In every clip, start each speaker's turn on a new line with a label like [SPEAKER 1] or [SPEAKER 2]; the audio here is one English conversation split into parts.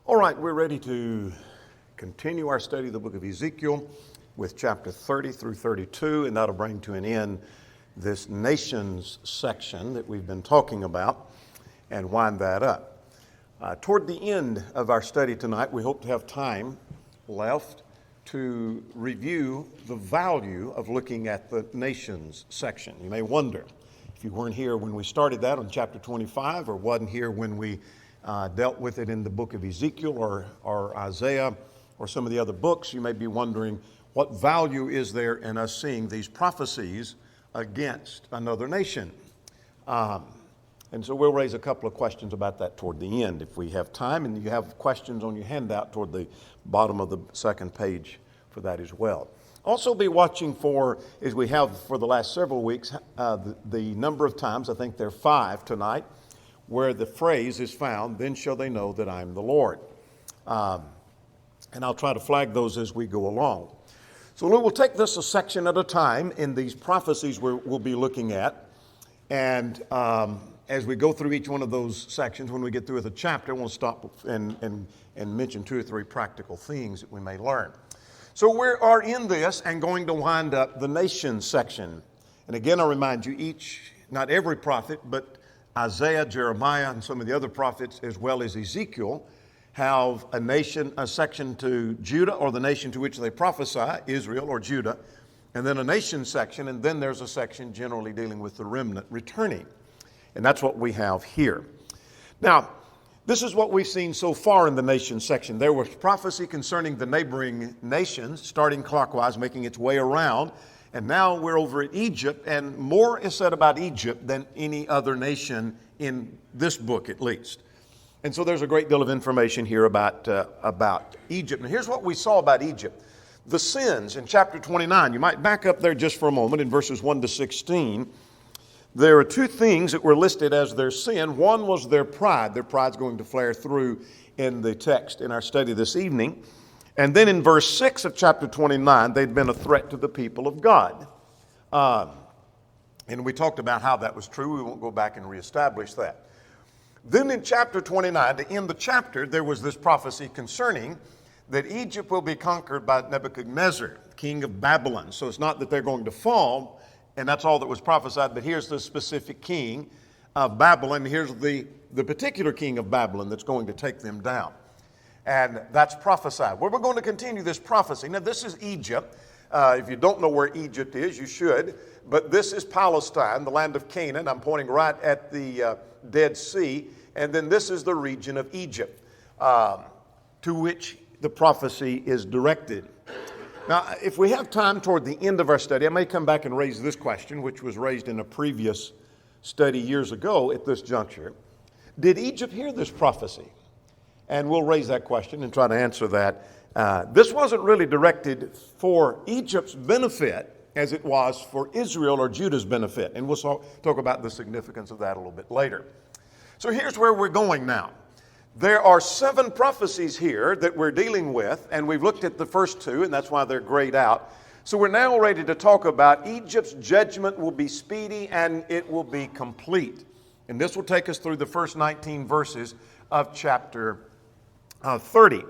[SPEAKER 1] All right, we're ready to continue our study of the book of Ezekiel with chapter 30 through 32, and that'll bring to an end this nations section that we've been talking about and wind that up. Toward the end of our study tonight, we hope to have time left to review the value of looking at the nations section. You may wonder, if you weren't here when we started that on chapter 25 or wasn't here when we dealt with it in the book of Ezekiel or Isaiah or some of the other books, you may be wondering what value is there in us seeing these prophecies against another nation. And so we'll raise a couple of questions about that toward the end if we have time, and you have questions on your handout toward the bottom of the second page for that as well. Also be watching for, as we have for the last several weeks, the number of times, I think there are 5 tonight, where the phrase is found, "Then shall they know that I am the Lord." And I'll try to flag those as we go along. So we'll take this a section at a time in these prophecies we'll be looking at. And as we go through each one of those sections, when we get through with a chapter, we'll stop and mention 2 or 3 practical things that we may learn. So we are in this and going to wind up the nations section. And again, I remind you, not every prophet, but Isaiah, Jeremiah, and some of the other prophets, as well as Ezekiel, have a section to Judah, or the nation to which they prophesy, Israel or Judah, and then a nation section, and then there's a section generally dealing with the remnant returning. And that's what we have here. Now, this is what we've seen so far in the nation section. There was prophecy concerning the neighboring nations, starting clockwise, making its way around. And now we're over at Egypt, and more is said about Egypt than any other nation in this book, at least. And so there's a great deal of information here about Egypt. And here's what we saw about Egypt. The sins in chapter 29. You might back up there just for a moment in verses 1 to 16. There are 2 things that were listed as their sin. One was their pride. Their pride's going to flare through in the text in our study this evening. And then in verse 6 of chapter 29, they'd been a threat to the people of God. And we talked about how that was true. We won't go back and reestablish that. Then in chapter 29, to end the chapter, there was this prophecy concerning that Egypt will be conquered by Nebuchadnezzar, king of Babylon. So it's not that they're going to fall, and that's all that was prophesied, but here's the specific king of Babylon. Here's the particular king of Babylon that's going to take them down. And that's prophesied. Well, we're going to continue this prophecy. Now, this is Egypt. If you don't know where Egypt is, you should. But this is Palestine, the land of Canaan. I'm pointing right at the Dead Sea. And then this is the region of Egypt to which the prophecy is directed. Now, if we have time toward the end of our study, I may come back and raise this question, which was raised in a previous study years ago at this juncture. Did Egypt hear this prophecy? And we'll raise that question and try to answer that. This wasn't really directed for Egypt's benefit as it was for Israel or Judah's benefit. And we'll talk about the significance of that a little bit later. So here's where we're going now. There are 7 prophecies here that we're dealing with, and we've looked at the first 2, and that's why they're grayed out. So we're now ready to talk about Egypt's judgment will be speedy and it will be complete. And this will take us through the first 19 verses of chapter 30.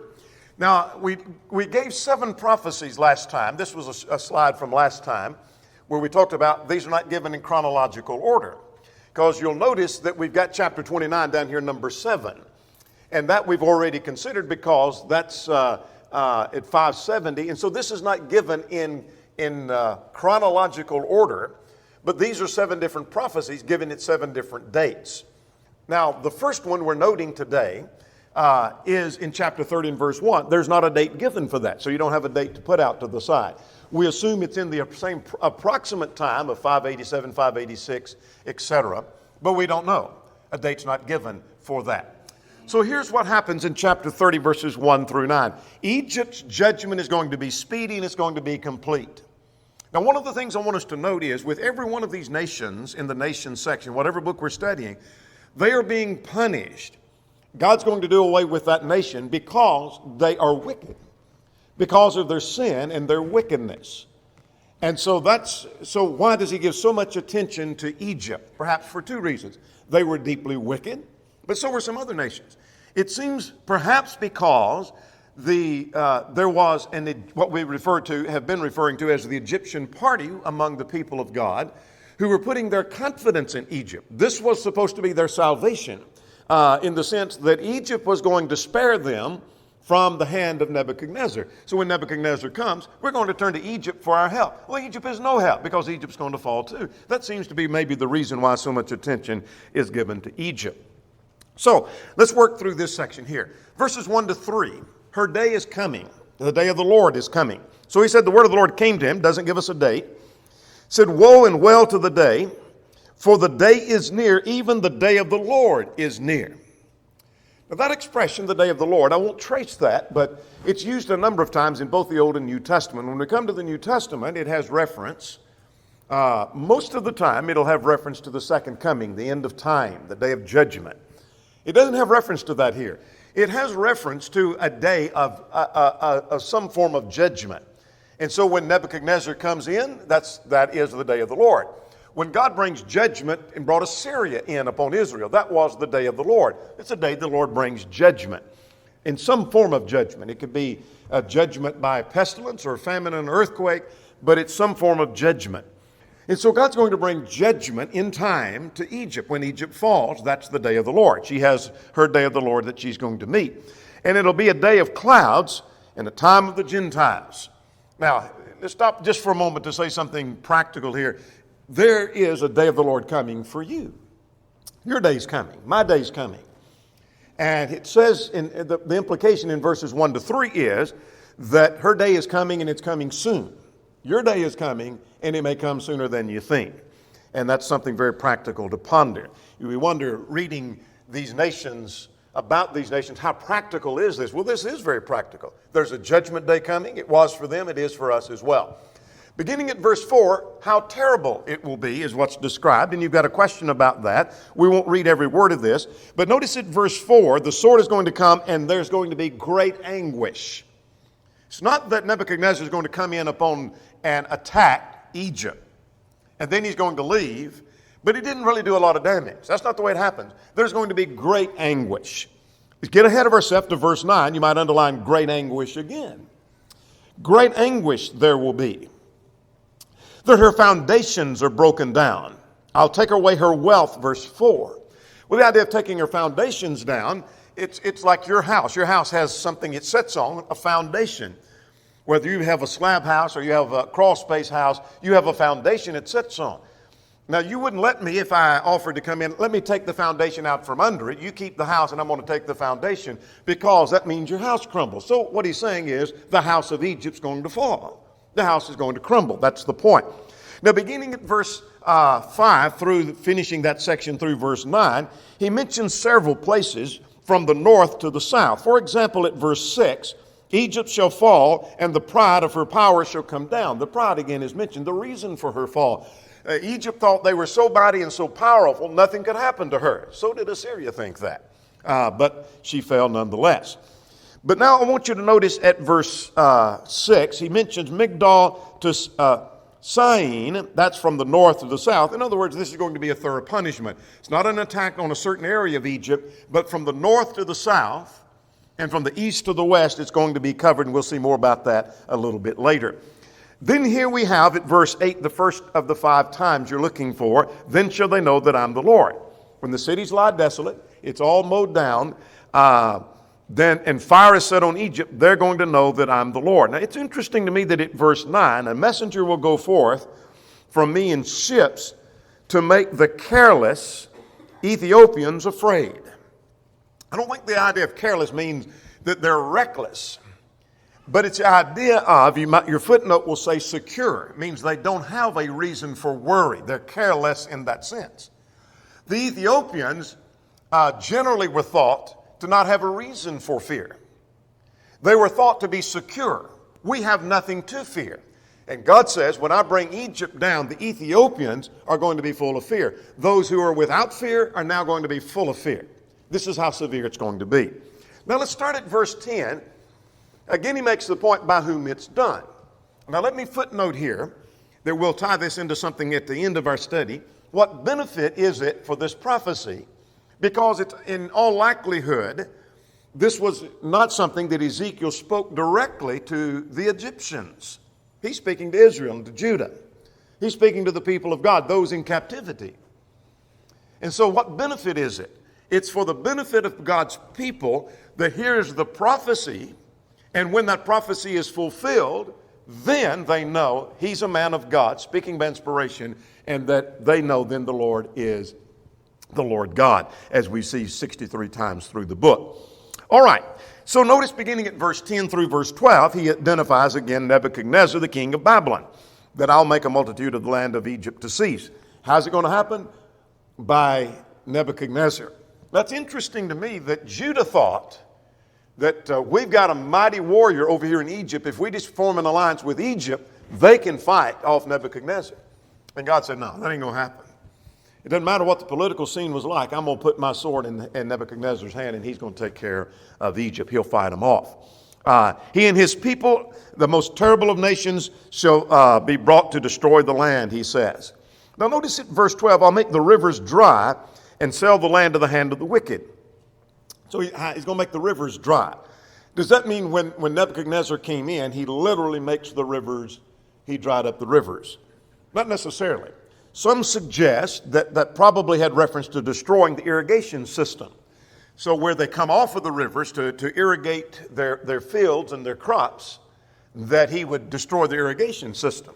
[SPEAKER 1] Now, we gave 7 prophecies last time. This was a slide from last time where we talked about these are not given in chronological order. Because you'll notice that we've got chapter 29 down here, number 7. And that we've already considered because that's at 570. And so this is not given in chronological order, but these are 7 different prophecies given at 7 different dates. Now, the first one we're noting today is in chapter 30 and verse 1. There's not a date given for that, so you don't have a date to put out to the side. We assume it's in the same approximate time of 587, 586, etc., but we don't know. A date's not given for that. So here's what happens in chapter 30, verses 1 through 9. Egypt's judgment is going to be speedy and it's going to be complete. Now, one of the things I want us to note is with every one of these nations in the nations section, whatever book we're studying, they are being punished. God's going to do away with that nation because they are wicked, because of their sin and their wickedness. And so why does he give so much attention to Egypt? Perhaps for 2 reasons. They were deeply wicked, but so were some other nations. It seems perhaps because there was what we have been referring to as the Egyptian party among the people of God, who were putting their confidence in Egypt. This was supposed to be their salvation, in the sense that Egypt was going to spare them from the hand of Nebuchadnezzar. So when Nebuchadnezzar comes, we're going to turn to Egypt for our help. Well, Egypt is no help because Egypt's going to fall too. That seems to be maybe the reason why so much attention is given to Egypt. So let's work through this section here. Verses 1 to 3, her day is coming. The day of the Lord is coming. So he said the word of the Lord came to him, doesn't give us a date. Said, woe and well to the day, for the day is near, even the day of the Lord is near. Now that expression, the day of the Lord, I won't trace that, but it's used a number of times in both the Old and New Testament. When we come to the New Testament, it has reference. Most of the time, it'll have reference to the second coming, the end of time, the day of judgment. It doesn't have reference to that here. It has reference to a day of some form of judgment. And so when Nebuchadnezzar comes in, that is the day of the Lord. When God brings judgment and brought Assyria in upon Israel, that was the day of the Lord. It's a day the Lord brings judgment, in some form of judgment. It could be a judgment by pestilence or famine and earthquake, but it's some form of judgment. And so God's going to bring judgment in time to Egypt. When Egypt falls, that's the day of the Lord. She has her day of the Lord that she's going to meet. And it'll be a day of clouds and a time of the Gentiles. Now, let's stop just for a moment to say something practical here. There is a day of the Lord coming for you. Your day's coming. My day's coming. And it says, the implication in verses 1 to 3 is that her day is coming and it's coming soon. Your day is coming and it may come sooner than you think. And that's something very practical to ponder. We wonder, reading these nations, about these nations, how practical is this? Well, this is very practical. There's a judgment day coming. It was for them. It is for us as well. Beginning at verse 4, how terrible it will be is what's described, and you've got a question about that. We won't read every word of this, but notice at verse 4, the sword is going to come and there's going to be great anguish. It's not that Nebuchadnezzar is going to come in upon and attack Egypt, and then he's going to leave, but he didn't really do a lot of damage. That's not the way it happens. There's going to be great anguish. Let's get ahead of ourselves to verse 9. You might underline great anguish again. Great anguish there will be. That her foundations are broken down. I'll take away her wealth, verse 4. Well, the idea of taking her foundations down, it's like your house. Your house has something it sits on, a foundation. Whether you have a slab house or you have a crawl space house, you have a foundation it sits on. Now, you wouldn't let me, if I offered to come in, let me take the foundation out from under it. You keep the house and I'm going to take the foundation, because that means your house crumbles. So what he's saying is the house of Egypt's going to fall. The house is going to crumble. That's the point. Now, beginning at verse 5 through finishing that section through verse 9, he mentions several places from the north to the south. For example, at verse 6, Egypt shall fall and the pride of her power shall come down. The pride again is mentioned, the reason for her fall. Egypt thought they were so mighty and so powerful, nothing could happen to her. So did Assyria think that. But she fell nonetheless. But now I want you to notice at verse 6, he mentions Migdal to Syene. That's from the north to the south. In other words, this is going to be a thorough punishment. It's not an attack on a certain area of Egypt, but from the north to the south and from the east to the west, it's going to be covered, and we'll see more about that a little bit later. Then here we have at verse 8, the first of the 5 times you're looking for, then shall they know that I'm the Lord. When the cities lie desolate, it's all mowed down, and fire is set on Egypt, they're going to know that I'm the Lord. Now, it's interesting to me that at verse 9, a messenger will go forth from me in ships to make the careless Ethiopians afraid. I don't think the idea of careless means that they're reckless, but it's the idea of, your footnote will say secure. It means they don't have a reason for worry. They're careless in that sense. The Ethiopians generally were thought to not have a reason for fear. They were thought to be secure. We have nothing to fear. And God says, when I bring Egypt down, the Ethiopians are going to be full of fear. Those who are without fear are now going to be full of fear. This is how severe it's going to be. Now let's start at verse 10. Again, he makes the point by whom it's done. Now let me footnote here that we'll tie this into something at the end of our study. What benefit is it for this prophecy? Because it's in all likelihood this was not something that Ezekiel spoke directly to the Egyptians. He's speaking to Israel and to Judah. He's speaking to the people of God, those in captivity. And so what benefit is it? It's for the benefit of God's people that here's the prophecy, and when that prophecy is fulfilled, then they know he's a man of God, speaking by inspiration, and that they know then the Lord is the Lord God, as we see 63 times through the book. All right, so notice beginning at verse 10 through verse 12, he identifies again Nebuchadnezzar, the king of Babylon, that I'll make a multitude of the land of Egypt to cease. How's it going to happen? By Nebuchadnezzar. That's interesting to me that Judah thought that we've got a mighty warrior over here in Egypt. If we just form an alliance with Egypt, they can fight off Nebuchadnezzar. And God said, no, that ain't going to happen. It doesn't matter what the political scene was like. I'm going to put my sword in Nebuchadnezzar's hand, and he's going to take care of Egypt. He'll fight them off. He and his people, the most terrible of nations, shall be brought to destroy the land, he says. Now notice it, verse 12, I'll make the rivers dry and sell the land to the hand of the wicked. So he's going to make the rivers dry. Does that mean when Nebuchadnezzar came in, he literally makes the rivers, he dried up the rivers? Not necessarily. Some suggest that probably had reference to destroying the irrigation system. So where they come off of the rivers to irrigate their fields and their crops, that he would destroy the irrigation system.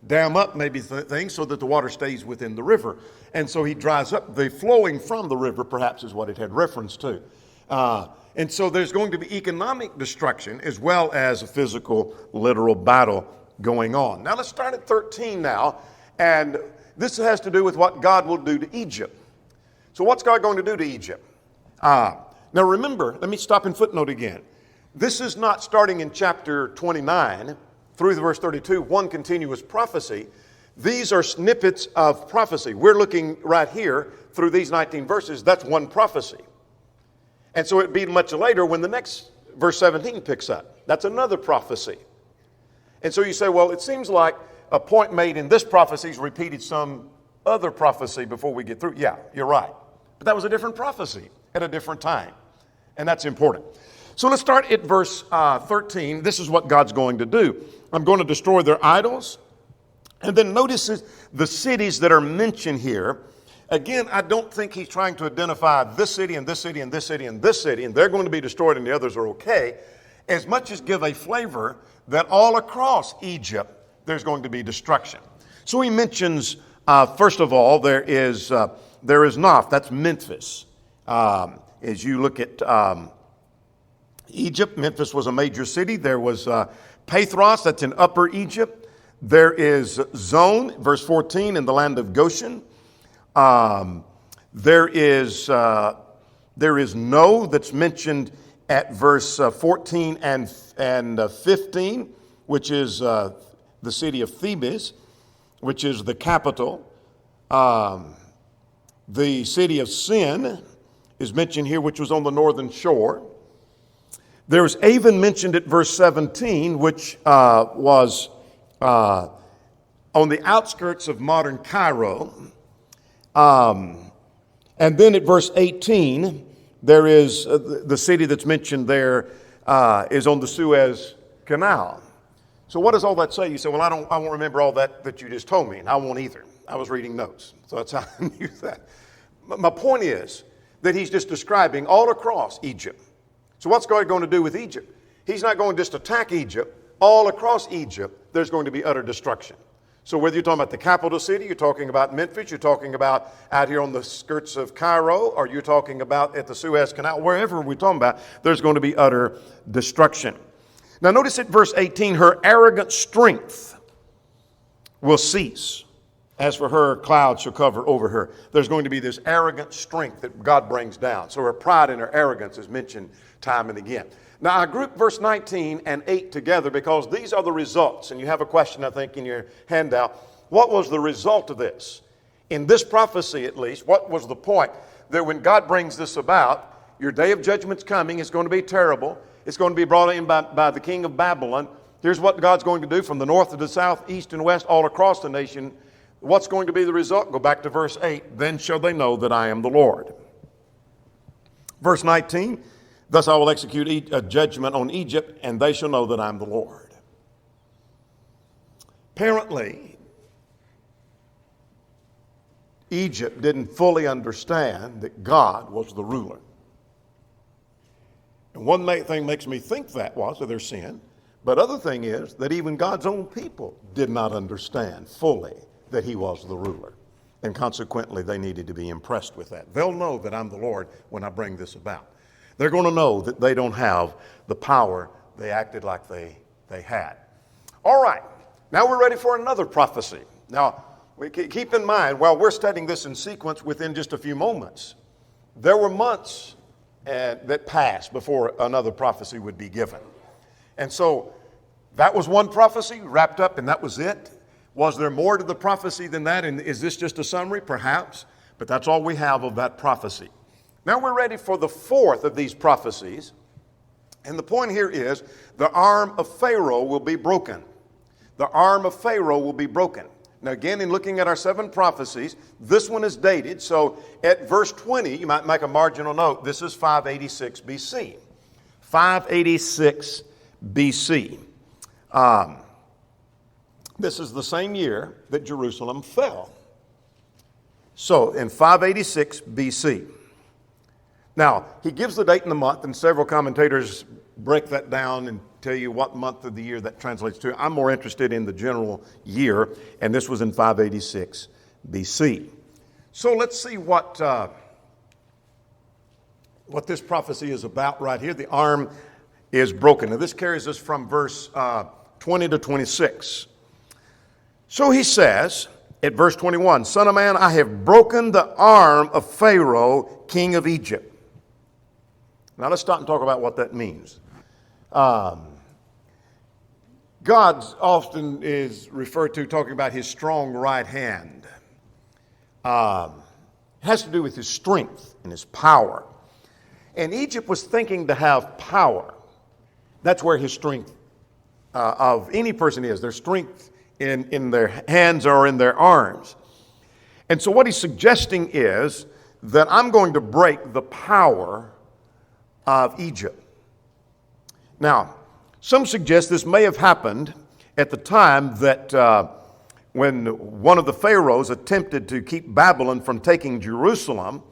[SPEAKER 1] Dam up maybe things so that the water stays within the river. And so he dries up the flowing from the river, perhaps is what it had reference to. And so there's going to be economic destruction as well as a physical, literal battle going on. Now let's start at 13 now. And this has to do with what God will do to Egypt. So what's God going to do to Egypt? Now remember, let me stop and footnote again. This is not starting in chapter 29 through verse 32, one continuous prophecy. These are snippets of prophecy. We're looking right here through these 19 verses. That's one prophecy. And so it'd be much later when the next verse 17 picks up. That's another prophecy. And so you say, well, it seems like a point made in this prophecy is repeated some other prophecy before we get through. Yeah, you're right. But that was a different prophecy at a different time. And that's important. So let's start at verse 13. This is what God's going to do. I'm going to destroy their idols. And then notice the cities that are mentioned here. Again, I don't think he's trying to identify this city and this city and this city and this city, and they're going to be destroyed and the others are okay, as much as give a flavor that all across Egypt there's going to be destruction. So he mentions, first of all, there is Noph, that's Memphis. As you look at Egypt, Memphis was a major city. There was Pathros, that's in Upper Egypt. There is Zon, verse 14, in the land of Goshen. There is No, that's mentioned at verse 14 and 15, which is the city of Thebes, which is the capital. The city of Sin is mentioned here, which was on the northern shore. There's Avon mentioned at verse 17, which was on the outskirts of modern Cairo. And then at verse 18, there is the city that's mentioned there is on the Suez Canal. So what does all that say? You say, well, I won't remember all that you just told me, and I won't either. I was reading notes, so that's how I knew that. My point is that he's just describing all across Egypt. So what's God going to do with Egypt? He's not going to just attack Egypt. All across Egypt, there's going to be utter destruction. So whether you're talking about the capital city, you're talking about Memphis, you're talking about out here on the skirts of Cairo, or you're talking about at the Suez Canal, wherever we're talking about, there's going to be utter destruction. Now notice at verse 18, her arrogant strength will cease. As for her, clouds shall cover over her. There's going to be this arrogant strength that God brings down. So her pride and her arrogance is mentioned time and again. Now I group verse 19 and 8 together because these are the results. And you have a question, I think, in your handout. What was the result of this? In this prophecy, at least, what was the point? That when God brings this about, your day of judgment's coming. It's going to be terrible. It's going to be brought in by the king of Babylon. Here's what God's going to do from the north to the south, east and west, all across the nation. What's going to be the result? Go back to verse 8. Then shall they know that I am the Lord. Verse 19, Thus I will execute a judgment on Egypt, and they shall know that I'm the Lord. Apparently, Egypt didn't fully understand that God was the ruler. And one thing makes me think that was of their sin, but other thing is that even God's own people did not understand fully that he was the ruler. And consequently, they needed to be impressed with that. They'll know that I'm the Lord when I bring this about. They're going to know that they don't have the power they acted like they had. All right, now we're ready for another prophecy. Now, we keep in mind, while we're studying this in sequence within just a few moments, there were months that passed before another prophecy would be given. And so that was one prophecy wrapped up, and that was it. Was there more to the prophecy than that? And is this just a summary? Perhaps. But that's all we have of that prophecy. Now we're ready for the fourth of these prophecies. And the point here is the arm of Pharaoh will be broken. The arm of Pharaoh will be broken. Now again, in looking at our 7 prophecies, this one is dated. So at verse 20, you might make a marginal note. This is 586 BC. 586 BC. This is the same year that Jerusalem fell. So in 586 BC. Now, he gives the date and the month, and several commentators break that down and tell you what month of the year that translates to. I'm more interested in the general year, and this was in 586 BC. So let's see what this prophecy is about right here. The arm is broken. Now, this carries us from verse 20 to 26. So he says at verse 21, Son of man, I have broken the arm of Pharaoh, king of Egypt. Now let's stop and talk about what that means. God often is referred to talking about his strong right hand. It has to do with his strength and his power. And Egypt was thinking to have power. That's where his strength of any person is. Their strength in their hands or in their arms. And so what he's suggesting is that I'm going to break the power of Egypt. Now, some suggest this may have happened at the time that when one of the pharaohs attempted to keep Babylon from taking Jerusalem.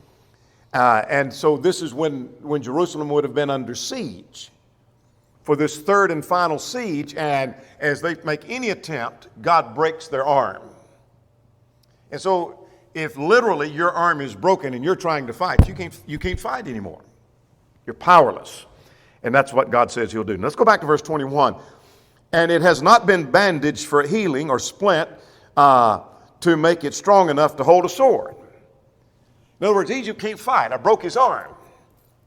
[SPEAKER 1] And so this is when Jerusalem would have been under siege for this third and final siege. And as they make any attempt, God breaks their arm. And so if literally your arm is broken and you're trying to fight, you can't fight anymore. You're powerless. And that's what God says he'll do. Now let's go back to verse 21. And it has not been bandaged for healing or splint to make it strong enough to hold a sword. In other words, Egypt can't fight. I broke his arm.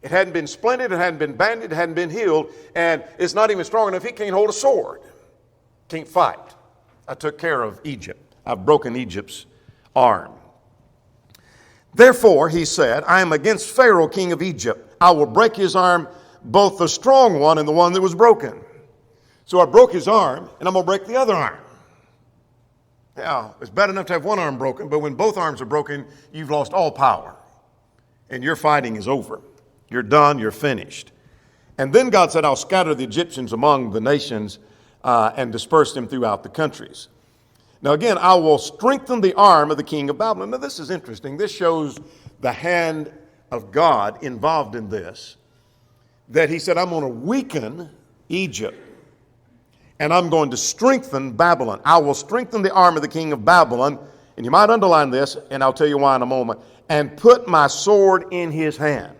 [SPEAKER 1] It hadn't been splinted, it hadn't been bandaged, it hadn't been healed, and it's not even strong enough. He can't hold a sword. Can't fight. I took care of Egypt. I've broken Egypt's arm. Therefore, he said, I am against Pharaoh, king of Egypt. I will break his arm, both the strong one and the one that was broken. So I broke his arm, and I'm going to break the other arm. Now, it's bad enough to have one arm broken, but when both arms are broken, you've lost all power. And your fighting is over. You're done, you're finished. And then God said, I'll scatter the Egyptians among the nations and disperse them throughout the countries. Now again, I will strengthen the arm of the king of Babylon. Now this is interesting. This shows the hand of God involved in this. That he said, I'm going to weaken Egypt. And I'm going to strengthen Babylon. I will strengthen the arm of the king of Babylon. And you might underline this, and I'll tell you why in a moment. And put my sword in his hand.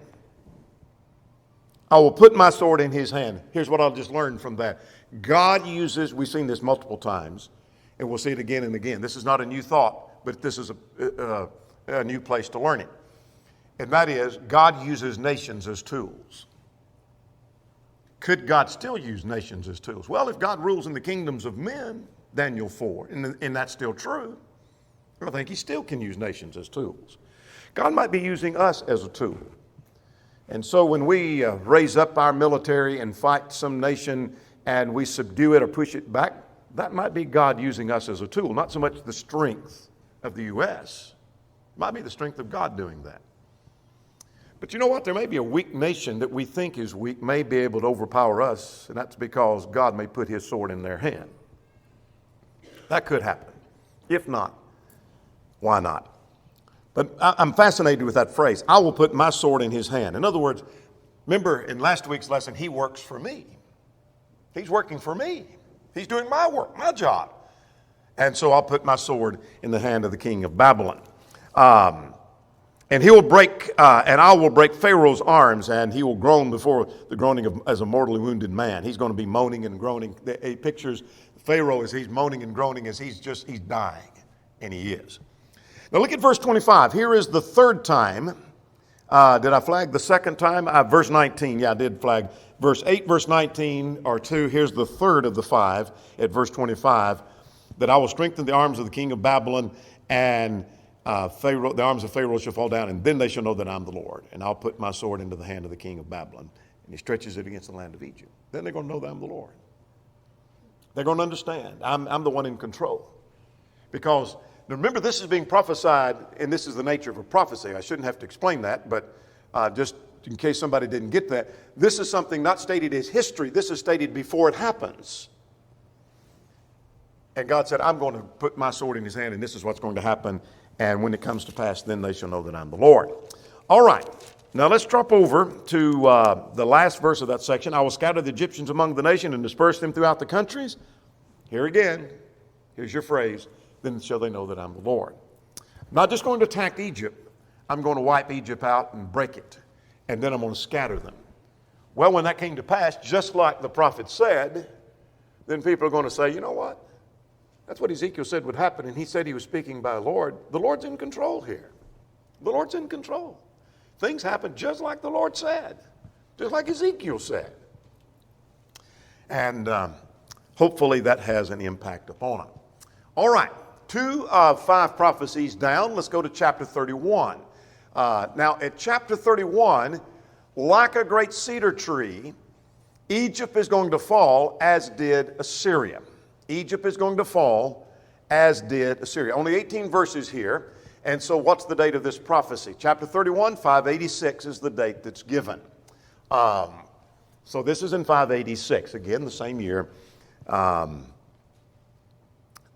[SPEAKER 1] I will put my sword in his hand. Here's what I'll just learn from that. God uses, we've seen this multiple times, and we'll see it again and again. This is not a new thought, but this is a new place to learn it. And that is, God uses nations as tools. Could God still use nations as tools? Well, if God rules in the kingdoms of men, Daniel 4, and that's still true, I think he still can use nations as tools. God might be using us as a tool. And so when we raise up our military and fight some nation and we subdue it or push it back, that might be God using us as a tool, not so much the strength of the U.S. It might be the strength of God doing that. But you know what? There may be a weak nation that we think is weak, may be able to overpower us, and that's because God may put his sword in their hand. That could happen. If not, why not? But I'm fascinated with that phrase, I will put my sword in his hand. In other words, remember in last week's lesson, he works for me. He's working for me. He's doing my work, my job. And so I'll put my sword in the hand of the king of Babylon. And he will break, and I will break Pharaoh's arms, and he will groan before the groaning of as a mortally wounded man. He's going to be moaning and groaning. He pictures Pharaoh as he's moaning and groaning as he's dying, and he is. Now look at verse 25. Here is the third time. Did I flag the second time? Verse 19. Yeah, I did flag. Verse 8, verse 19 are two. Here's the third of the five at verse 25. That I will strengthen the arms of the king of Babylon, and Pharaoh, the arms of Pharaoh shall fall down, and then they shall know that I'm the Lord. And I'll put my sword into the hand of the king of Babylon, and he stretches it against the land of Egypt. Then they're going to know that I'm the Lord. They're going to understand. I'm the one in control. Because remember, this is being prophesied, and this is the nature of a prophecy. I shouldn't have to explain that, but just in case somebody didn't get that, this is something not stated as history. This is stated before it happens. And God said, I'm going to put my sword in his hand, and this is what's going to happen. And when it comes to pass, then they shall know that I'm the Lord. All right. Now let's drop over to the last verse of that section. I will scatter the Egyptians among the nation and disperse them throughout the countries. Here again, here's your phrase. Then shall they know that I'm the Lord. I'm not just going to attack Egypt. I'm going to wipe Egypt out and break it. And then I'm going to scatter them. Well, when that came to pass, just like the prophet said, then people are going to say, you know what? That's what Ezekiel said would happen, and he said he was speaking by the Lord. The Lord's in control here. The Lord's in control. Things happen just like the Lord said, just like Ezekiel said. And hopefully that has an impact upon them. All right, 2 of 5 prophecies down. Let's go to chapter 31. Now, at chapter 31, like a great cedar tree, Egypt is going to fall as did Assyria. Egypt is going to fall as did Assyria. Only 18 verses here. And so what's the date of this prophecy? Chapter 31, 586 is the date that's given. So this is in 586, again, the same year. In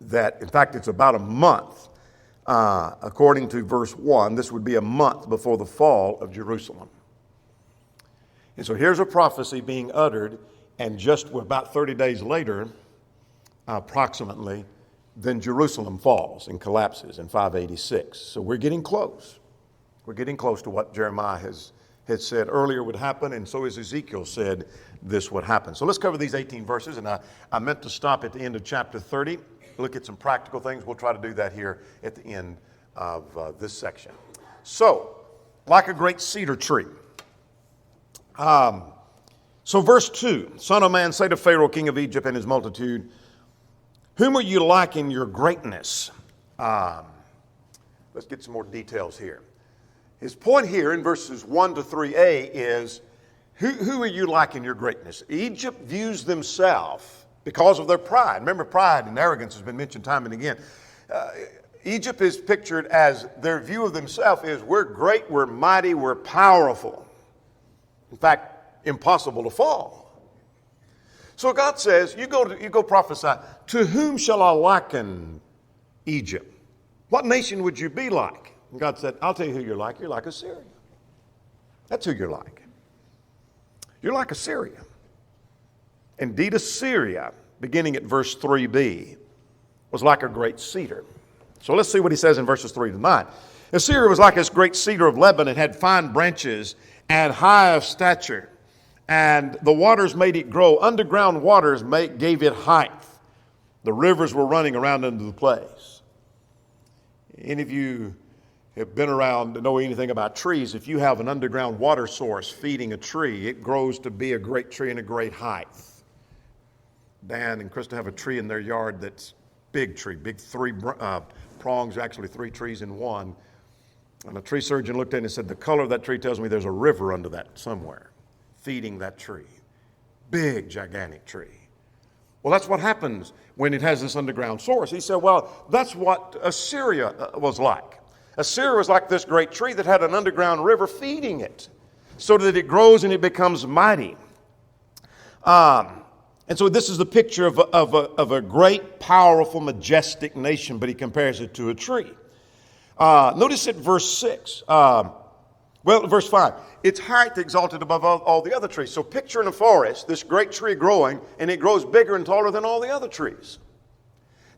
[SPEAKER 1] fact, it's about a month. According to verse 1, this would be a month before the fall of Jerusalem. And so here's a prophecy being uttered, and just about 30 days later, approximately, then Jerusalem falls and collapses in 586. So we're getting close. We're getting close to what Jeremiah had said earlier would happen, and so as Ezekiel said this would happen. So let's cover these 18 verses, and I meant to stop at the end of chapter 30, look at some practical things. We'll try to do that here at the end of this section. So, like a great cedar tree. So verse 2, Son of man, say to Pharaoh, king of Egypt, and his multitude, whom are you like in your greatness? Let's get some more details here. His point here in verses 1 to 3a is, who are you like in your greatness? Egypt views themselves because of their pride. Remember, pride and arrogance has been mentioned time and again. Egypt is pictured as their view of themselves is, we're great, we're mighty, we're powerful. In fact, impossible to fall. So God says, you go prophesy. To whom shall I liken Egypt? What nation would you be like? And God said, I'll tell you who you're like. You're like Assyria. That's who you're like. You're like Assyria. Indeed, Assyria, beginning at verse 3b, was like a great cedar. So let's see what he says in verses 3 to 9. Assyria was like this great cedar of Lebanon, had fine branches and high of stature. And the waters made it grow. Underground waters gave it height. The rivers were running around under the place. Any of you have been around to know anything about trees, if you have an underground water source feeding a tree, it grows to be a great tree and a great height. Dan and Krista have a tree in their yard that's big tree, big 3 prongs, actually 3 trees in one. And a tree surgeon looked at it and said, the color of that tree tells me there's a river under that somewhere, feeding that tree. Big, gigantic tree. Well, that's what happens when it has this underground source. He said, well, that's what Assyria was like. Assyria was like this great tree that had an underground river feeding it so that it grows and it becomes mighty. And so this is the picture of a great, powerful, majestic nation, but he compares it to a tree. Notice at verse 6. Verse 5. Its height exalted above all the other trees. So picture in a forest, this great tree growing, and it grows bigger and taller than all the other trees.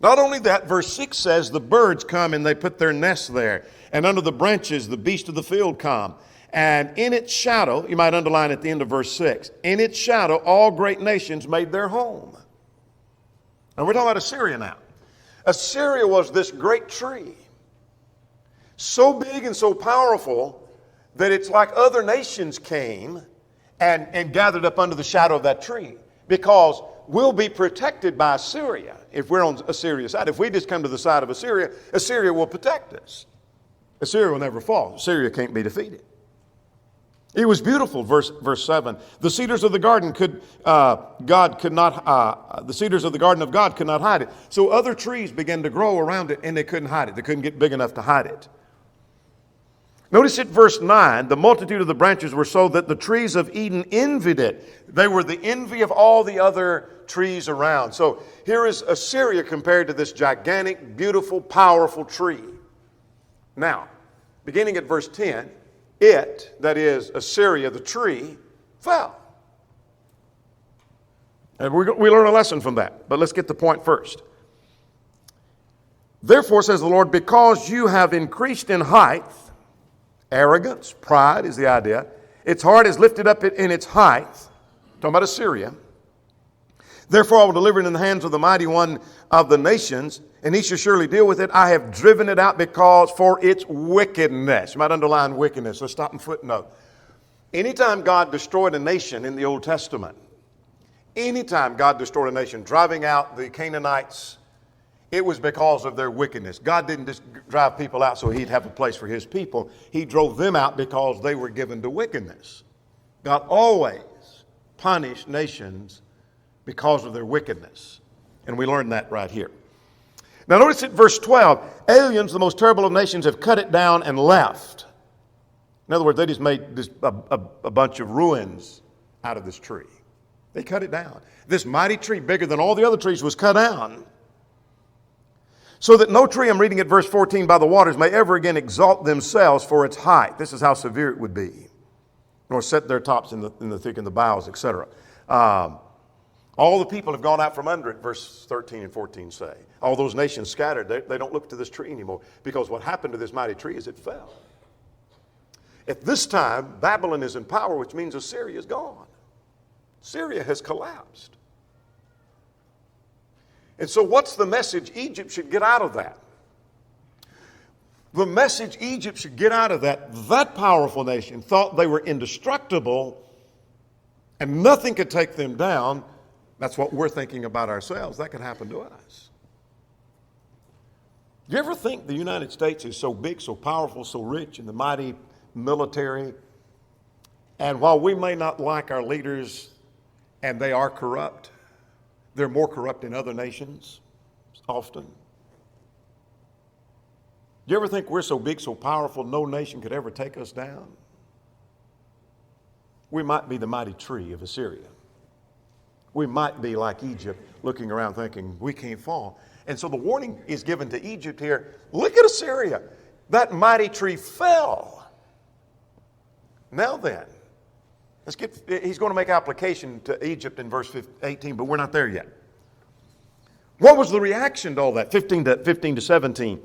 [SPEAKER 1] Not only that, verse 6 says the birds come and they put their nests there. And under the branches, the beasts of the field come. And in its shadow, you might underline at the end of verse 6, in its shadow, all great nations made their home. And we're talking about Assyria now. Assyria was this great tree. So big and so powerful that it's like other nations came and gathered up under the shadow of that tree. Because we'll be protected by Assyria if we're on Assyria's side. If we just come to the side of Assyria, Assyria will protect us. Assyria will never fall. Assyria can't be defeated. It was beautiful, verse 7. The cedars of the garden the cedars of the garden of God could not hide it. So other trees began to grow around it and they couldn't hide it. They couldn't get big enough to hide it. Notice at verse 9, the multitude of the branches were so that the trees of Eden envied it. They were the envy of all the other trees around. So here is Assyria compared to this gigantic, beautiful, powerful tree. Now, beginning at verse 10, it, that is Assyria, the tree, fell. And we learn a lesson from that. But let's get the point first. Therefore, says the Lord, because you have increased in height, arrogance, pride is the idea. Its heart is lifted up in its height. Talking about Assyria. Therefore I will deliver it in the hands of the mighty one of the nations, and he shall surely deal with it. I have driven it out because for its wickedness. You might underline wickedness. Let's stop and footnote. Anytime God destroyed a nation in the Old Testament, anytime God destroyed a nation, driving out the Canaanites, it was because of their wickedness. God didn't just drive people out so he'd have a place for his people. He drove them out because they were given to wickedness. God always punished nations because of their wickedness. And we learn that right here. Now notice at verse 12, aliens, the most terrible of nations, have cut it down and left. In other words, they just made a bunch of ruins out of this tree. They cut it down. This mighty tree, bigger than all the other trees, was cut down. So that no tree, I'm reading at verse 14, by the waters may ever again exalt themselves for its height. This is how severe it would be. Nor set their tops in the thick and the boughs, etc. All the people have gone out from under it, verse 13 and 14 say. All those nations scattered, they don't look to this tree anymore. Because what happened to this mighty tree is it fell. At this time, Babylon is in power, which means Assyria is gone. Syria has collapsed. And so what's the message Egypt should get out of that? The message Egypt should get out of that powerful nation thought they were indestructible and nothing could take them down. That's what we're thinking about ourselves. That could happen to us. Do you ever think the United States is so big, so powerful, so rich in the mighty military? And while we may not like our leaders and they are corrupt, they're more corrupt than other nations often. Do you ever think we're so big, so powerful, no nation could ever take us down? We might be the mighty tree of Assyria. We might be like Egypt, looking around thinking, we can't fall. And so the warning is given to Egypt here. Look at Assyria. That mighty tree fell. Now then, he's going to make application to Egypt in verse 18, but we're not there yet. What was the reaction to all that? 15 to 17.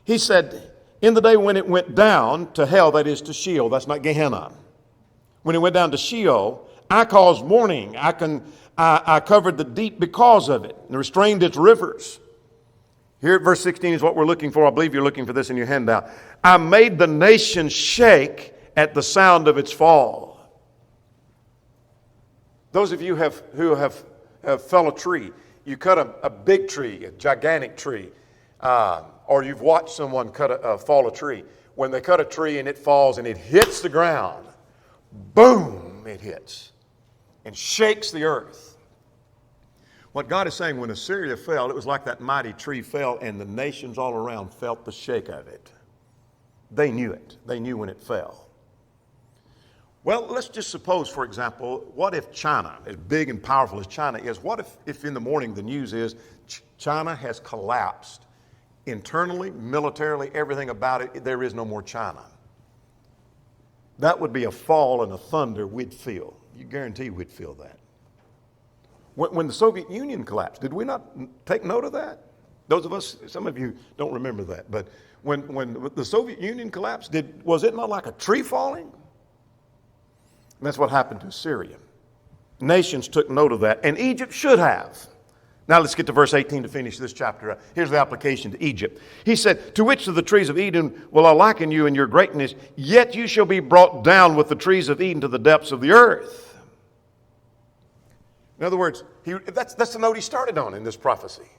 [SPEAKER 1] He said, in the day when it went down to hell, that is to Sheol, that's not Gehenna. When it went down to Sheol, I caused mourning. I covered the deep because of it and restrained its rivers. Here at verse 16 is what we're looking for. I believe you're looking for this in your handout. I made the nation shake at the sound of its fall. Those of you who have fell a tree, you cut a big tree, a gigantic tree, or you've watched someone fall a tree. When they cut a tree and it falls and it hits the ground, boom, it hits and shakes the earth. What God is saying, when Assyria fell, it was like that mighty tree fell and the nations all around felt the shake of it. They knew it. They knew when it fell. Well, let's just suppose, for example, what if China, as big and powerful as China is, what if in the morning the news is China has collapsed internally, militarily, everything about it, there is no more China. That would be a fall and a thunder we'd feel. You guarantee we'd feel that. When the Soviet Union collapsed, did we not take note of that? Those of us, some of you don't remember that, but when the Soviet Union collapsed, was it not like a tree falling? And that's what happened to Syria. Nations took note of that, and Egypt should have. Now let's get to verse 18 to finish this chapter. Here's the application to Egypt. He said, to which of the trees of Eden will I liken you in your greatness? Yet you shall be brought down with the trees of Eden to the depths of the earth. In other words, that's the note he started on in this prophecy.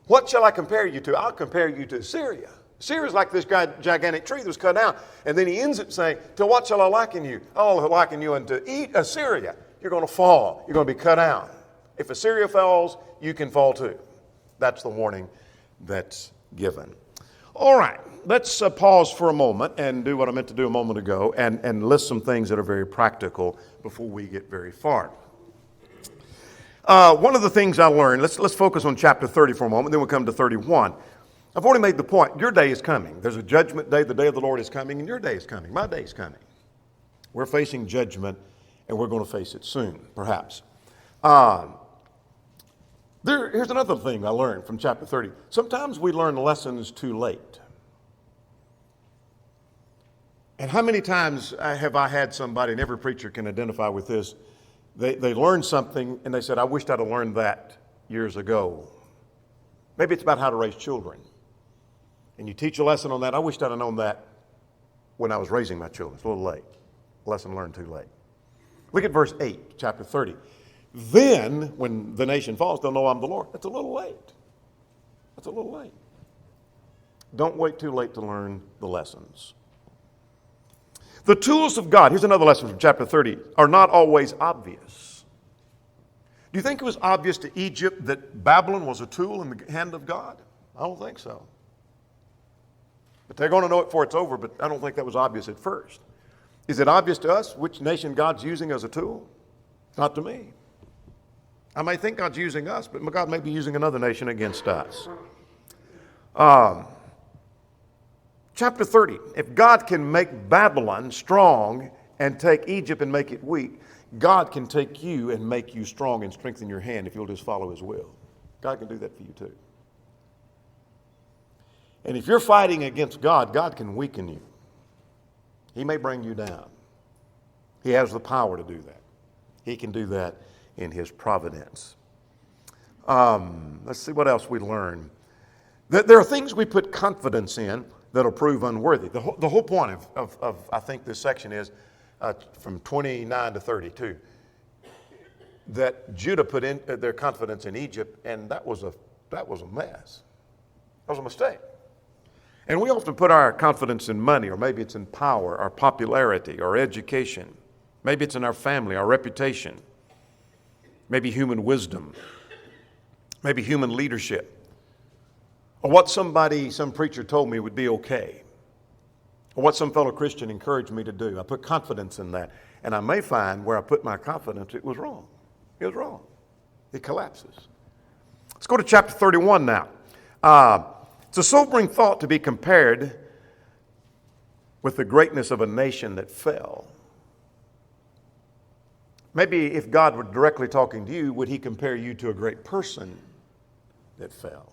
[SPEAKER 1] What shall I compare you to? I'll compare you to Syria. Syria is like this gigantic tree that was cut down. And then he ends it saying, to what shall I liken you? I'll liken you unto Assyria. You're going to fall. You're going to be cut down. If Assyria falls, you can fall too. That's the warning that's given. All right, let's pause for a moment and do what I meant to do a moment ago and list some things that are very practical before we get very far. One of the things I learned, let's focus on chapter 30 for a moment, then we'll come to 31. I've already made the point. Your day is coming. There's a judgment day. The day of the Lord is coming, and your day is coming. My day is coming. We're facing judgment, and we're going to face it soon, perhaps. Here's another thing I learned from chapter 30. Sometimes we learn lessons too late. And how many times have I had somebody, and every preacher can identify with this, they learned something, and they said, I wished I'd have learned that years ago. Maybe it's about how to raise children. And you teach a lesson on that. I wished I'd have known that when I was raising my children. It's a little late. Lesson learned too late. Look at verse 8, chapter 30. Then, when the nation falls, they'll know I'm the Lord. That's a little late. That's a little late. Don't wait too late to learn the lessons. The tools of God, here's another lesson from chapter 30, are not always obvious. Do you think it was obvious to Egypt that Babylon was a tool in the hand of God? I don't think so. But they're going to know it before it's over, but I don't think that was obvious at first. Is it obvious to us which nation God's using as a tool? Not to me. I may think God's using us, but God may be using another nation against us. Chapter 30, if God can make Babylon strong and take Egypt and make it weak, God can take you and make you strong and strengthen your hand if you'll just follow His will. God can do that for you too. And if you're fighting against God, God can weaken you. He may bring you down. He has the power to do that. He can do that in His providence. Let's see what else we learn. There are things we put confidence in that'll prove unworthy. The whole point of I think this section is from 29 to 32 that Judah put in their confidence in Egypt, and that was a mess. That was a mistake. And we often put our confidence in money, or maybe it's in power, or popularity, or education. Maybe it's in our family, our reputation. Maybe human wisdom. Maybe human leadership. Or what some preacher told me would be okay. Or what some fellow Christian encouraged me to do. I put confidence in that. And I may find where I put my confidence, it was wrong. It was wrong. It collapses. Let's go to chapter 31 now. It's a sobering thought to be compared with the greatness of a nation that fell. Maybe if God were directly talking to you, would He compare you to a great person that fell?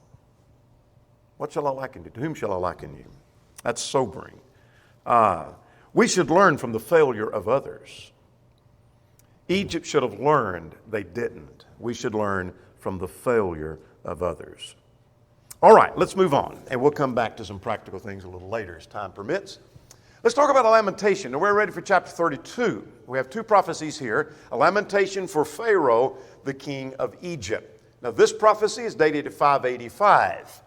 [SPEAKER 1] What shall I liken you? To whom shall I liken you? That's sobering. We should learn from the failure of others. Egypt should have learned. They didn't. We should learn from the failure of others. All right, let's move on, and we'll come back to some practical things a little later as time permits. Let's talk about a lamentation. Now, we're ready for chapter 32. We have two prophecies here. A lamentation for Pharaoh, the king of Egypt. Now, this prophecy is dated at 585.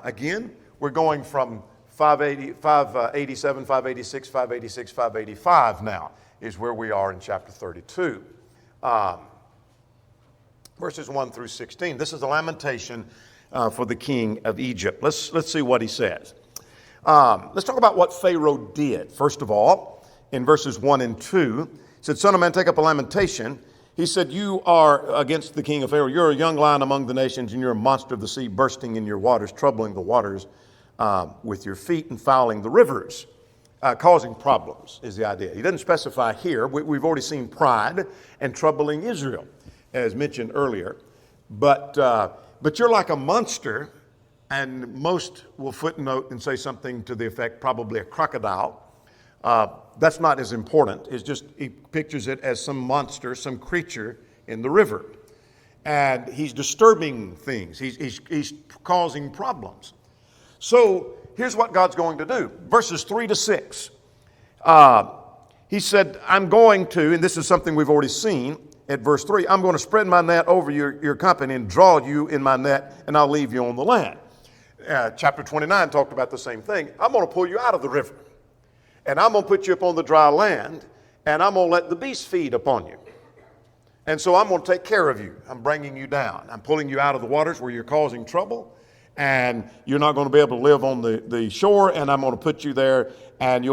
[SPEAKER 1] Again, we're going from 587, 586, 586, 585 now is where we are in chapter 32. Verses 1 through 16. This is a lamentation for the king of Egypt. Let's see what he says. Let's talk about what Pharaoh did. First of all, in verses 1 and 2, he said, Son of man, take up a lamentation. He said, you are against the king of Pharaoh. You're a young lion among the nations, and you're a monster of the sea, bursting in your waters, troubling the waters with your feet and fouling the rivers. Causing problems is the idea. He doesn't specify here. We've already seen pride and troubling Israel, as mentioned earlier. But you're like a monster, and most will footnote and say something to the effect, probably a crocodile. That's not as important. It's just he pictures it as some monster, some creature in the river. And he's disturbing things. He's causing problems. So here's what God's going to do. Verses 3 to 6. He said, I'm going to, and this is something we've already seen at verse 3, I'm going to spread my net over your company and draw you in my net, and I'll leave you on the land. Chapter 29 talked about the same thing. I'm going to pull you out of the river, and I'm going to put you up on the dry land, and I'm going to let the beasts feed upon you. And so I'm going to take care of you. I'm bringing you down. I'm pulling you out of the waters where you're causing trouble. And you're not going to be able to live on the shore, and I'm going to put you there, and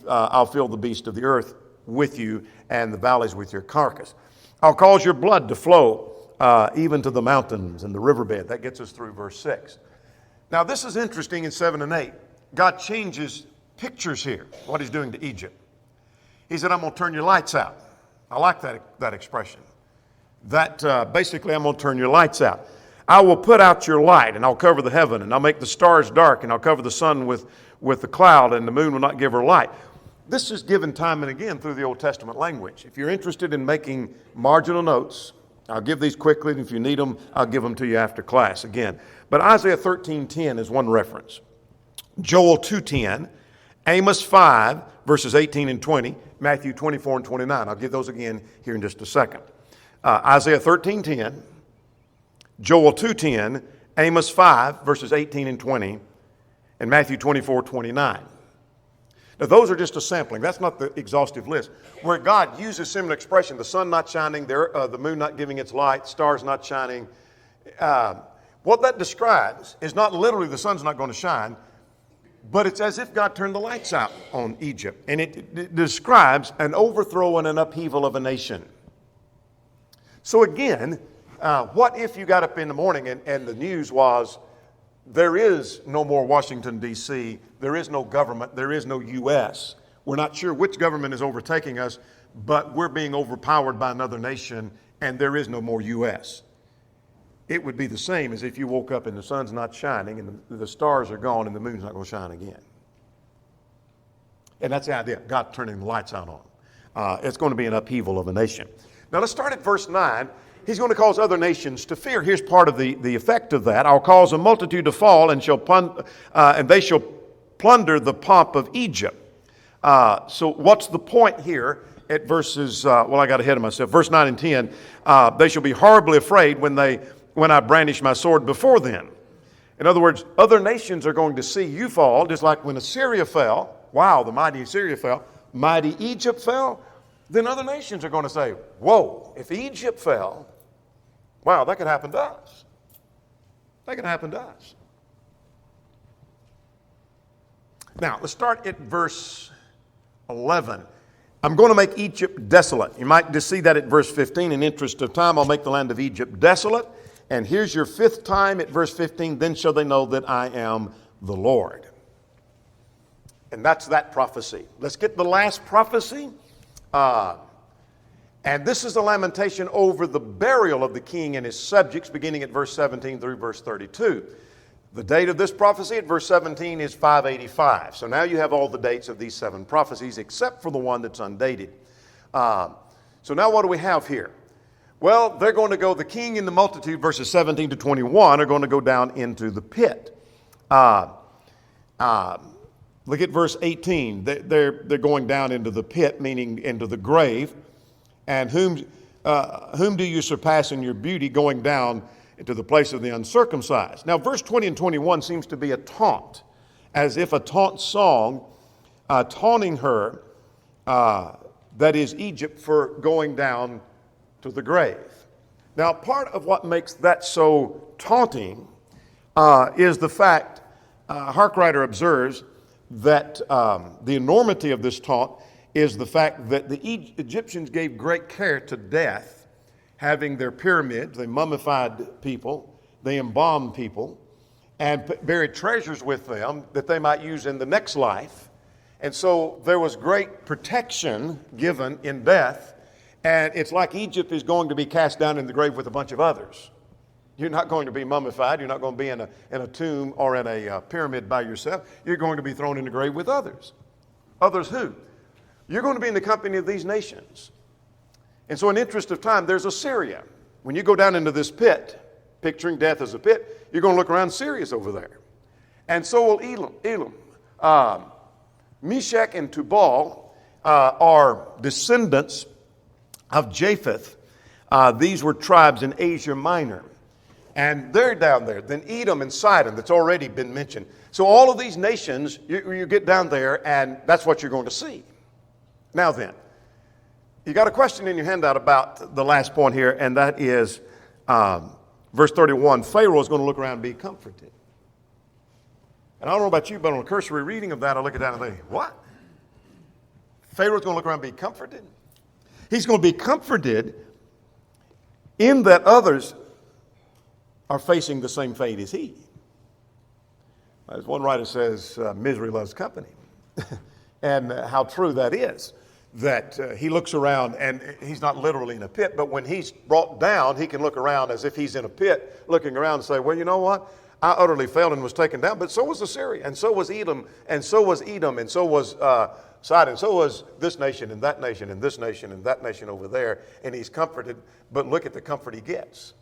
[SPEAKER 1] I'll fill the beast of the earth with you, and the valleys with your carcass. I'll cause your blood to flow even to the mountains and the riverbed. That gets us through verse 6. Now, this is interesting in 7 and 8. God changes pictures here, what he's doing to Egypt. He said, I'm going to turn your lights out. I like that expression. Basically, I'm going to turn your lights out. I will put out your light, and I'll cover the heaven, and I'll make the stars dark, and I'll cover the sun with the cloud, and the moon will not give her light. This is given time and again through the Old Testament language. If you're interested in making marginal notes, I'll give these quickly, and if you need them, I'll give them to you after class again. But Isaiah 13:10 is one reference. Joel 2:10, Amos 5, verses 18 and 20, Matthew 24 and 29. I'll give those again here in just a second. Isaiah 13:10, Joel 2:10, Amos 5, verses 18 and 20, and Matthew 24:29. Now, those are just a sampling. That's not the exhaustive list. Where God uses similar expression, the sun not shining, the moon not giving its light, stars not shining. What that describes is not literally the sun's not going to shine, but it's as if God turned the lights out on Egypt. And it describes an overthrow and an upheaval of a nation. So again, what if you got up in the morning and the news was, there is no more Washington, D.C., there is no government, there is no U.S. We're not sure which government is overtaking us, but we're being overpowered by another nation, and there is no more U.S. It would be the same as if you woke up and the sun's not shining, and the stars are gone, and the moon's not going to shine again. And that's the idea, God turning the lights out on them. It's going to be an upheaval of a nation. Now let's start at verse 9. He's going to cause other nations to fear. Here's part of the effect of that. I'll cause a multitude to fall, and they shall plunder the pomp of Egypt. So what's the point here at verses, I got ahead of myself. Verse 9 and 10, they shall be horribly afraid when I brandish my sword before them. In other words, other nations are going to see you fall, just like when Assyria fell. Wow, the mighty Assyria fell. Mighty Egypt fell. Then other nations are going to say, whoa, if Egypt fell, wow, that could happen to us. That could happen to us. Now, let's start at verse 11. I'm going to make Egypt desolate. You might just see that at verse 15. In interest of time, I'll make the land of Egypt desolate. And here's your fifth time at verse 15. Then shall they know that I am the Lord. And that's that prophecy. Let's get the last prophecy. And this is a lamentation over the burial of the king and his subjects, beginning at verse 17 through verse 32. The date of this prophecy at verse 17 is 585. So now you have all the dates of these 7 prophecies, except for the one that's undated. So now what do we have here? Well, they're going to go, the king and the multitude, verses 17 to 21, are going to go down into the pit. Look at verse 18. They're going down into the pit, meaning into the grave. And whom do you surpass in your beauty, going down into the place of the uncircumcised? Now, verse 20 and 21 seems to be a taunt, as if a taunt song, taunting her, that is Egypt, for going down to the grave. Now, part of what makes that so taunting is the fact, Harkrider observes, that the enormity of this taunt is the fact that the Egyptians gave great care to death, having their pyramids. They mummified people, they embalmed people, and buried treasures with them that they might use in the next life. And so there was great protection given in death. And it's like Egypt is going to be cast down in the grave with a bunch of others. You're not going to be mummified. You're not going to be in a tomb or in a pyramid by yourself. You're going to be thrown in the grave with others. Others who? You're going to be in the company of these nations. And so in interest of time, there's Assyria. When you go down into this pit, picturing death as a pit, you're going to look around, Syria's over there. And so will Elam. Meshach and Tubal are descendants of Japheth. These were tribes in Asia Minor. And they're down there. Then Edom and Sidon, that's already been mentioned. So all of these nations, you get down there, and that's what you're going to see. Now then, you got a question in your handout about the last point here, and that is verse 31. Pharaoh is going to look around and be comforted. And I don't know about you, but on a cursory reading of that, I look at that and think, what? Pharaoh's going to look around and be comforted? He's going to be comforted in that others are facing the same fate as he. As one writer says, misery loves company. And how true that is, that he looks around and he's not literally in a pit, but when he's brought down, he can look around as if he's in a pit, looking around and say, well, you know what? I utterly failed and was taken down, but so was Assyria, and so was Edom, and so was Edom, and so was Sidon, so was this nation and that nation and this nation and that nation over there, and he's comforted, but look at the comfort he gets.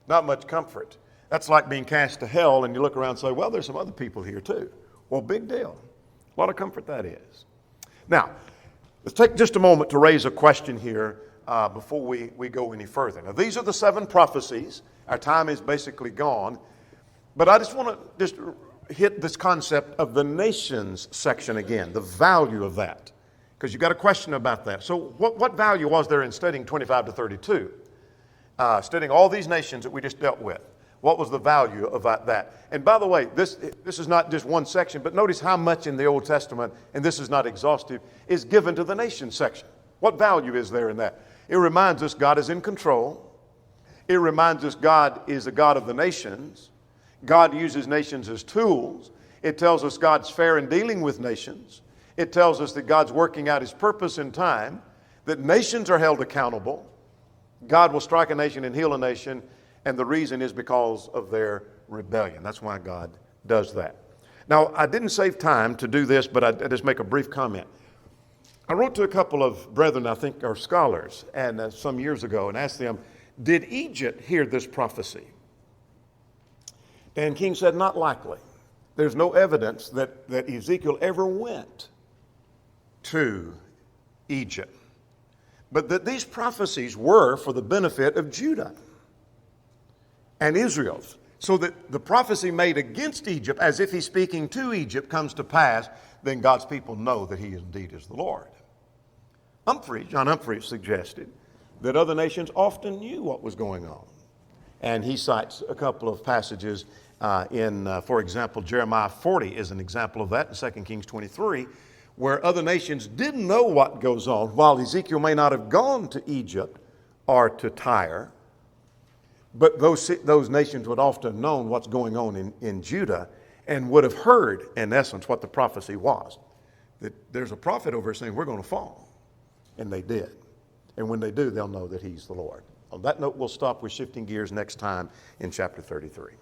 [SPEAKER 1] Not much comfort. That's like being cast to hell, and you look around and say, well, there's some other people here too. Well, big deal. A lot of comfort that is. Now, let's take just a moment to raise a question here before we go any further. Now, these are the 7 prophecies. Our time is basically gone. But I just want to just hit this concept of the nations section again, the value of that. Because you got a question about that. So what value was there in studying 25 to 32? Studying all these nations that we just dealt with. What was the value of that? And by the way, this is not just one section, but notice how much in the Old Testament, and this is not exhaustive, is given to the nations section. What value is there in that? It reminds us God is in control. It reminds us God is the God of the nations. God uses nations as tools. It tells us God's fair in dealing with nations. It tells us that God's working out his purpose in time, that nations are held accountable. God will strike a nation and heal a nation, and the reason is because of their rebellion. That's why God does that. Now, I didn't save time to do this, but I just make a brief comment. I wrote to a couple of brethren, I think are scholars, and some years ago, and asked them, did Egypt hear this prophecy? Dan King said, not likely. There's no evidence that Ezekiel ever went to Egypt. But that these prophecies were for the benefit of Judah and Israel. So that the prophecy made against Egypt, as if he's speaking to Egypt, comes to pass, then God's people know that he indeed is the Lord. John Humphreys suggested that other nations often knew what was going on. And he cites a couple of passages for example, Jeremiah 40 is an example of that in 2 Kings 23, where other nations didn't know what goes on. While Ezekiel may not have gone to Egypt or to Tyre, but those nations would often have known what's going on in Judah and would have heard, in essence, what the prophecy was. That there's a prophet over here saying, we're going to fall. And they did. And when they do, they'll know that he's the Lord. On that note, we'll stop. We're shifting gears next time in chapter 33.